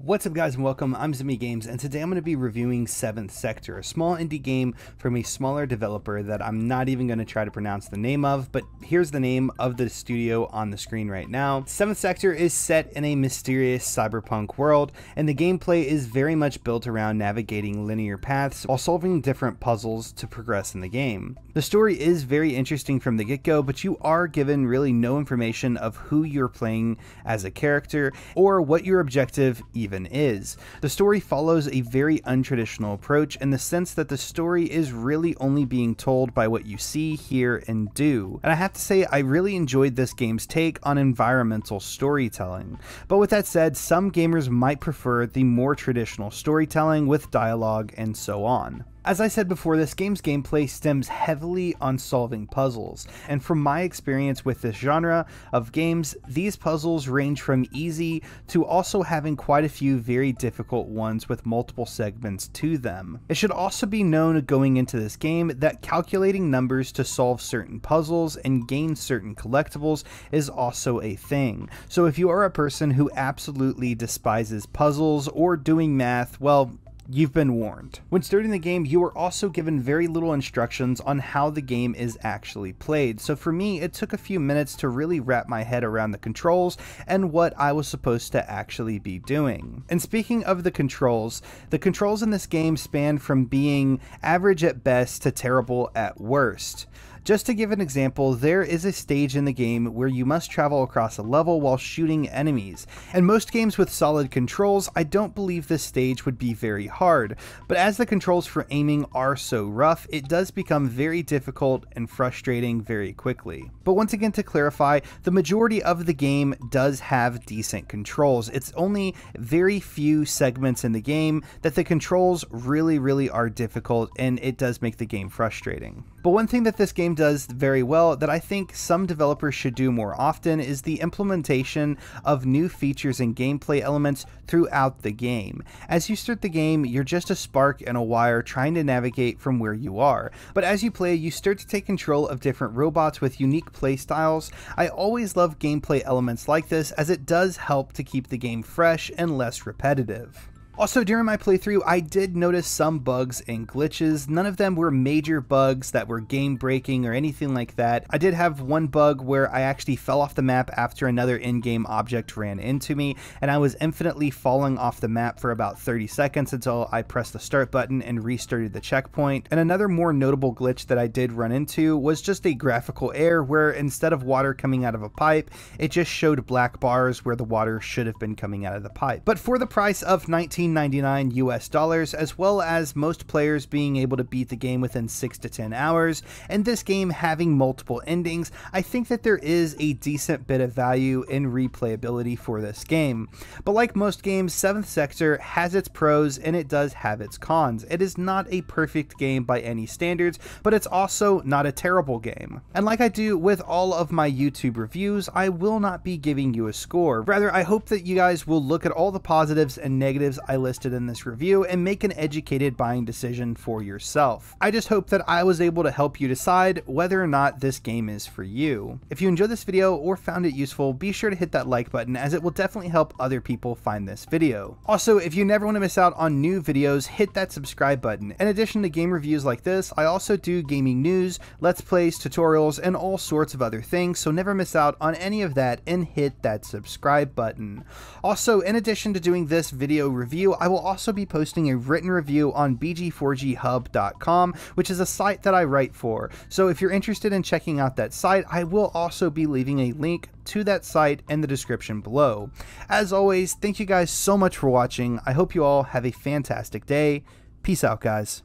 What's up guys and welcome, I'm Zimmy Games, and today I'm going to be reviewing 7th Sector, a small indie game from a smaller developer that I'm not even going to try to pronounce the name of, but here's the name of the studio on the screen right now. 7th Sector is set in a mysterious cyberpunk world, and the gameplay is very much built around navigating linear paths while solving different puzzles to progress in the game. The story is very interesting from the get-go, but you are given really no information of who you're playing as a character or what your objective even is. The story follows a very untraditional approach in the sense that the story is really only being told by what you see, hear, and do. And I have to say, I really enjoyed this game's take on environmental storytelling. But with that said, some gamers might prefer the more traditional storytelling with dialogue and so on. As I said before, this game's gameplay stems heavily on solving puzzles, and from my experience with this genre of games, these puzzles range from easy to also having quite a few very difficult ones with multiple segments to them. It should also be known going into this game that calculating numbers to solve certain puzzles and gain certain collectibles is also a thing. So if you are a person who absolutely despises puzzles or doing math, well, you've been warned. When starting the game, you are also given very little instructions on how the game is actually played. So for me, it took a few minutes to really wrap my head around the controls and what I was supposed to actually be doing. And speaking of the controls in this game span from being average at best to terrible at worst. Just to give an example, there is a stage in the game where you must travel across a level while shooting enemies. And most games with solid controls, I don't believe this stage would be very hard, but as the controls for aiming are so rough, it does become very difficult and frustrating very quickly. But once again, to clarify, the majority of the game does have decent controls. It's only very few segments in the game that the controls really are difficult, and it does make the game frustrating. But one thing that this game does very well that I think some developers should do more often is the implementation of new features and gameplay elements throughout the game. As you start the game, you're just a spark and a wire trying to navigate from where you are. But as you play, you start to take control of different robots with unique play styles. I always love gameplay elements like this as it does help to keep the game fresh and less repetitive. Also, during my playthrough, I did notice some bugs and glitches. None of them were major bugs that were game breaking or anything like that. I did have one bug where I actually fell off the map after another in-game object ran into me, and I was infinitely falling off the map for about 30 seconds until I pressed the start button and restarted the checkpoint. And another more notable glitch that I did run into was just a graphical error where instead of water coming out of a pipe, it just showed black bars where the water should have been coming out of the pipe. But for the price of $19.99 US, as well as most players being able to beat the game within 6 to 10 hours, and this game having multiple endings, I think that there is a decent bit of value in replayability for this game. But like most games, 7th Sector has its pros and it does have its cons. It is not a perfect game by any standards, but it's also not a terrible game. And like I do with all of my YouTube reviews, I will not be giving you a score. Rather, I hope that you guys will look at all the positives and negatives I listed in this review and make an educated buying decision for yourself. I just hope that I was able to help you decide whether or not this game is for you. If you enjoyed this video or found it useful, be sure to hit that like button as it will definitely help other people find this video. Also, if you never want to miss out on new videos, hit that subscribe button. In addition to game reviews like this, I also do gaming news, let's plays, tutorials, and all sorts of other things, so never miss out on any of that and hit that subscribe button. Also, in addition to doing this video review, I will also be posting a written review on bg4ghub.com, which is a site that I write for. So if you're interested in checking out that site, I will also be leaving a link to that site in the description below. As always, thank you guys so much for watching. I hope you all have a fantastic day. Peace out, guys.